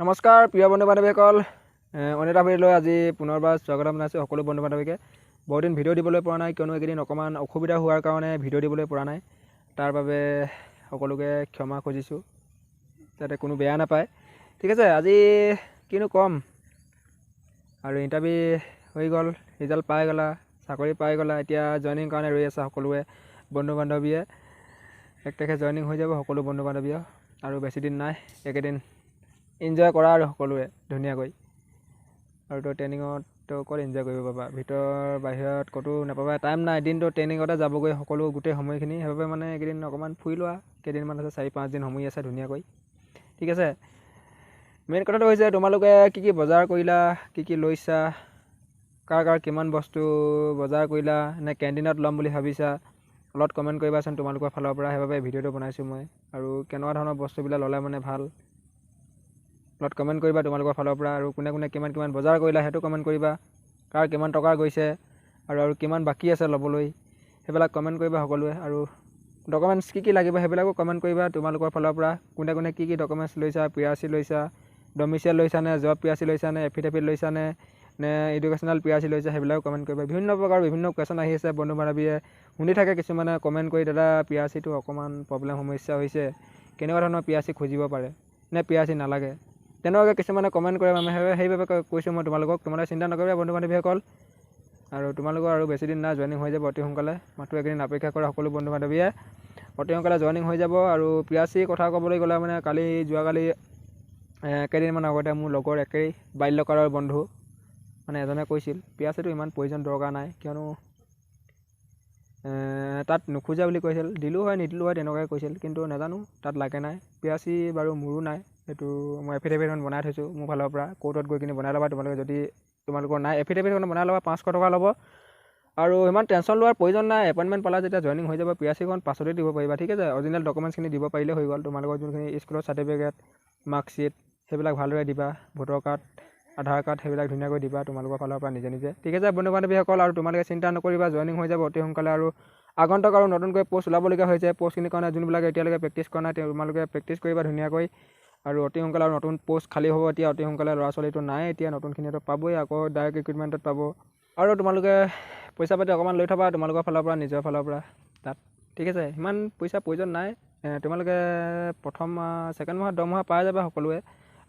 নমস্কাৰ প্ৰিয় বন্ধু বান্ধৱীসকল, অন্য এটা ভিডিঅ'লৈ আজি পুনৰবাৰ স্বাগতম জনাইছোঁ সকলো বন্ধু বান্ধৱীকে। বহুদিন ভিডিঅ' দিবলৈ পৰা নাই, কিয়নো এইকেইদিন অকণমান অসুবিধা হোৱাৰ কাৰণে ভিডিঅ' দিবলৈ পৰা নাই। তাৰ বাবে সকলোকে ক্ষমা খুজিছোঁ, যাতে কোনো বেয়া নাপায়। ঠিক আছে, আজি কিনো ক'ম আৰু ইণ্টাৰভিউ হৈ গ'ল, ৰিজাল্ট পাই গ'লা, চাকৰি পাই গ'লা। এতিয়া জইনিং কাৰণে ৰৈ আছে সকলোৱে বন্ধু বান্ধৱীয়ে। 1 তাৰিখে জইনিং হৈ যাব সকলো বন্ধু বান্ধৱীয়ে, আৰু বেছি দিন নাই। একেদিন এনজয় কৰা আৰু সকলোৱে ধুনীয়াকৈ। আৰু তো ট্ৰেইনিঙত অকল এনজয় কৰিব পাবা, বাহিৰত ক'তো নাপাবা। টাইম নাই, দিনটো ট্ৰেইনিঙতে যাবগৈ সকলো গোটেই সময়খিনি। সেইবাবে মানে এইকেইদিন অকণমান ফুৰি লোৱা, কেইদিনমান আছে, 4-5 দিন সময় আছে ধুনীয়াকৈ। ঠিক আছে, মেইন কথাটো হৈছে তোমালোকে কি বজাৰ কৰিলা, কি লৈছা, কাৰ কিমান বস্তু বজাৰ কৰিলা, নে কেণ্টিনত ল'ম বুলি ভাবিছা, অলপ কমেণ্ট কৰিবাচোন তোমালোকৰ ফালৰ পৰা। সেইবাবে ভিডিঅ'টো বনাইছোঁ মই। আৰু কেনেকুৱা ধৰণৰ বস্তুবিলাক ল'লে মানে ভাল, অলপ কমেণ্ট কৰিবা তোমালোকৰ ফালৰ পৰা। আৰু কোনে কিমান বজাৰ কৰিলা সেইটো কমেণ্ট কৰিবা। কাৰ কিমান টকা গৈছে আৰু কিমান বাকী আছে ল'বলৈ, সেইবিলাক কমেণ্ট কৰিবা সকলোৱে। আৰু ডকুমেণ্টছ কি লাগিব সেইবিলাকো কমেণ্ট কৰিবা তোমালোকৰ ফালৰ পৰা। কোনে কি ডকুমেণ্টছ লৈছা, PRC লৈছা, ডমিচিয়েল লৈছা নে, জব PRC লৈছা নে, এফিডেভিট লৈছা নে এডুকেশ্যনেল PRC লৈছা, সেইবিলাকো কমেণ্ট কৰিবা। বিভিন্ন প্ৰকাৰ বিভিন্ন কুৱেশ্যন আহি আছে, বন্ধু বান্ধৱীয়ে শুনি থাকে কিছুমানে কমেণ্ট কৰি, দাদা PRCটো অকণমান সমস্যা হৈছে, কেনেকুৱা ধৰণৰ PRC খুজিব পাৰে নে PRC নালাগে, তেনেকুৱাকৈ কিছুমানে কমেণ্ট কৰে। সেইবাবে কৈছোঁ মই তোমালোকক চিন্তা নকৰিবা বন্ধু বান্ধৱীসকল। আৰু তোমালোকৰ আৰু বেছি দিন নাই, জইনিং হৈ যাব অতি সোনকালে। মাত্ৰ একেদিন অপেক্ষা কৰা সকলো বন্ধু বান্ধৱীয়ে, অতি সোনকালে জইনিং হৈ যাব। আৰু PRC কথা ক'বলৈ গ'লে মানে যোৱাকালি কেইদিনমান আগতে মোৰ লগৰ একেই বাল্যকালৰ বন্ধু মানে এজনে কৈছিল PRCটো ইমান প্ৰয়োজন দৰকাৰ নাই, কিয়নো তাত নোখোজা বুলি কৈছিল। দিলোঁ হয় নিদিলোঁ হয় তেনেকুৱাই কৈছিল, কিন্তু নাজানো তাত লাগে নাই। PRC বাৰু মোৰো নাই, সেইটো মই এফিডেভিটখন বনাই থৈছোঁ মোৰ ফালৰ পৰা। কোৰ্টত গৈ কিনি বনাই ল'বা তোমালোকে, যদি তোমালোকৰ নাই এফিডেভিটখন বনাই ল'বা, 500 টকা ল'ব। আৰু ইমান টেনশ্যন লোৱাৰ প্ৰয়োজন নাই, এপইণ্টমেণ্ট পালা যেতিয়া জইনিং হৈ যাব। PRCখন পাছতে দিব পাৰিবা, ঠিক আছে। অৰিজিনেল ডকুমেণ্টছখিনি দিব পাৰিলে হৈ গ'ল। তোমালোকৰ যোনখিনি স্কুলৰ চাৰ্টিফিকেট, মাৰ্কশ্বিট, সেইবিলাক ভালদৰে দিবা। ভোটাৰ কাৰ্ড, আধাৰ কাৰ্ড, সেইবিলাক ধুনীয়াকৈ দিবা তোমালোকৰ ফালৰ পৰা নিজে। ঠিক আছে বন্ধু বান্ধৱীসকল, আৰু তোমালোকে চিন্তা নকৰিবা, জইনিং হৈ যাব অতি সোনকালে। আৰু আগন্তুক আৰু নতুনকৈ পষ্ট ওলাবলগীয়া হৈছে। পষ্টখিনিৰ কাৰণে যোনবিলাকে এতিয়ালৈকে প্ৰেক্টিছ কৰা নাই তোমালোকে প্ৰেক্টিছ কৰিবা ধুনীয়াকৈ। আৰু অতি সোনকালে আৰু নতুন পষ্ট খালী হ'ব এতিয়া অতি সোনকালে। ল'ৰা ছোৱালীটো নাই এতিয়া, নতুনখিনিতো পাবই, আকৌ ডাইৰেক্ট ৰিক্ৰুইটমেণ্টত পাব। আৰু তোমালোকে পইচা পাতি অকণমান লৈ থবা তোমালোকৰ ফালৰ পৰা, নিজৰ ফালৰ পৰা তাত। ঠিক আছে, ইমান পইচা প্ৰয়োজন নাই। তোমালোকে প্ৰথম ছেকেণ্ড মাহত দৰমহা পাই যাবা সকলোৱে।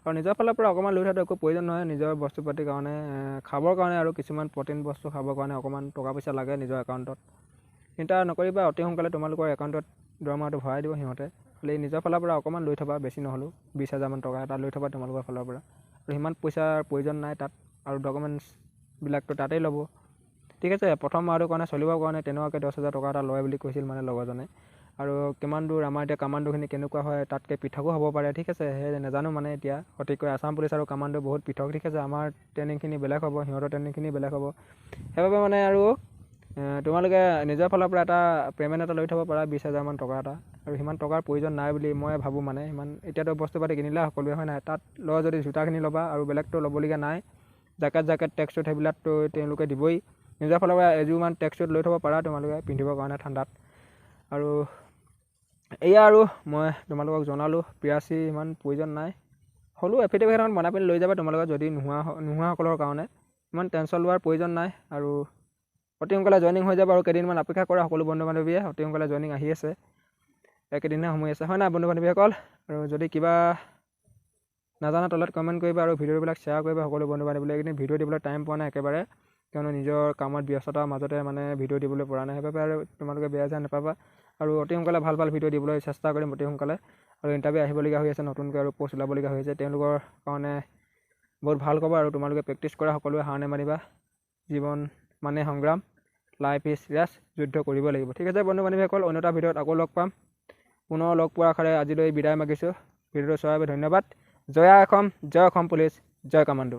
আৰু নিজৰ ফালৰ পৰা অকণমান লৈ থোৱাটো একো প্ৰয়োজন নহয়। নিজৰ বস্তু পাতিৰ কাৰণে, খাবৰ কাৰণে আৰু কিছুমান প্ৰটিন বস্তু খাবৰ কাৰণে অকণমান টকা পইচা লাগে নিজৰ একাউণ্টত। চিন্তা নকৰিবা, অতি সোনকালে তোমালোকৰ একাউণ্টত দৰমহাটো ভৰাই দিব সিহঁতে। খালি নিজৰ ফালৰ পৰা অকণমান লৈ থবা, বেছি নহ'লেও 20,000 মান টকা এটা লৈ থবা তোমালোকৰ ফালৰ পৰা। আৰু সিমান পইচাৰ প্ৰয়োজন নাই তাত, আৰু ডকুমেণ্টছবিলাকতো তাতেই ল'ব। ঠিক আছে, প্ৰথম মাহটোৰ কাৰণে চলিবৰ কাৰণে তেনেকুৱাকৈ 10,000 টকা এটা লয় বুলি কৈছিল মানে লগৰজনে। আৰু কিমান দূৰ আমাৰ এতিয়া কামাণ্ডোখিনি কেনেকুৱা হয়, তাতকৈ পৃথকো হ'ব পাৰে। ঠিক আছে, সেই নাজানো মানে এতিয়া সঠিককৈ। আছাম পুলিচ আৰু কামাণ্ডো বহুত পৃথক। ঠিক আছে, আমাৰ ট্ৰেইনিংখিনি বেলেগ হ'ব, সিহঁতৰ ট্ৰেইনিংখিনি বেলেগ হ'ব। সেইবাবে মানে আৰু তোমালোকে নিজৰ ফালৰ পৰা এটা পে'মেণ্ট এটা লৈ থ'ব পাৰা, 20,000 মান টকা এটা। আৰু সিমান টকাৰ প্ৰয়োজন নাই বুলি মই ভাবোঁ মানে। সিমান এতিয়াতো বস্তু পাতি কিনিলে সকলোৱে, হয় নাই। তাত লয় যদি জোতাখিনি ল'বা, আৰু বেলেগটো ল'বলগীয়া নাই। জেকেট ট্ৰেকশ্বুট সেইবিলাকতো তেওঁলোকে দিবই। নিজৰ ফালৰ পৰা এযোৰমান ট্ৰেকশ্বুট লৈ থ'ব পাৰা তোমালোকে পিন্ধিবৰ কাৰণে ঠাণ্ডাত। আৰু এয়া আৰু মই তোমালোকক জনালোঁ, PRC ইমান প্ৰয়োজন নাই। হ'লেও এফিডেভিট এখন বনাই পিনি লৈ যাবা তোমালোকে, যদি নোহোৱাসকলৰ কাৰণে। ইমান টেনশ্যন লোৱাৰ প্ৰয়োজন নাই। আৰু অতি সোনকালে জইনিং হৈ যাব। আৰু কেইদিনমান অপেক্ষা কৰা সকলো বন্ধু বান্ধৱীয়ে, অতি সোনকালে জইনিং আহি আছে। একেদিনহে সময় আছে, হয় নাই বন্ধু বান্ধৱীসকল। আৰু যদি কিবা নাজানা তলত কমেণ্ট কৰিবা, আৰু ভিডিঅ'বিলাক শ্বেয়াৰ কৰিবা সকলো বন্ধু বান্ধৱীলৈ। এইকেইদিন ভিডিঅ' দিবলৈ টাইম পোৱা নাই একেবাৰে, কিয়নো নিজৰ কামত ব্যস্ততাৰ মাজতে মানে ভিডিঅ' দিবলৈ পৰা নাই। সেইবাবে আৰু তোমালোকে বেয়া চেয়া নাপাবা। আৰু অতি সোনকালে ভাল ভিডিঅ' দিবলৈ চেষ্টা কৰিম অতি সোনকালে। আৰু ইণ্টাৰভিউ আহিবলগীয়া হৈ আছে নতুনকৈ, আৰু পষ্ট ওলাবলগীয়া হৈ আছে তেওঁলোকৰ কাৰণে। বহুত ভাল খবৰ। আৰু তোমালোকে প্ৰেক্টিছ কৰা সকলোৱে, হাৰ নেমানিবা। জীৱন মানে সংগ্ৰাম, লাইফ ইজ ৰেছ, যুদ্ধ কৰিব লাগিব। ঠিক আছে বন্ধু বান্ধৱীসকল, অন্য এটা ভিডিঅ'ত আকৌ লগ পাম। পুনৰ লগ পোৱাৰ আশাৰে আজিলৈ বিদায় মাগিছোঁ। ভিডিঅ'টো চোৱাৰ বাবে ধন্যবাদ। জয় অসম পুলিচ, জয় কামাণ্ডো।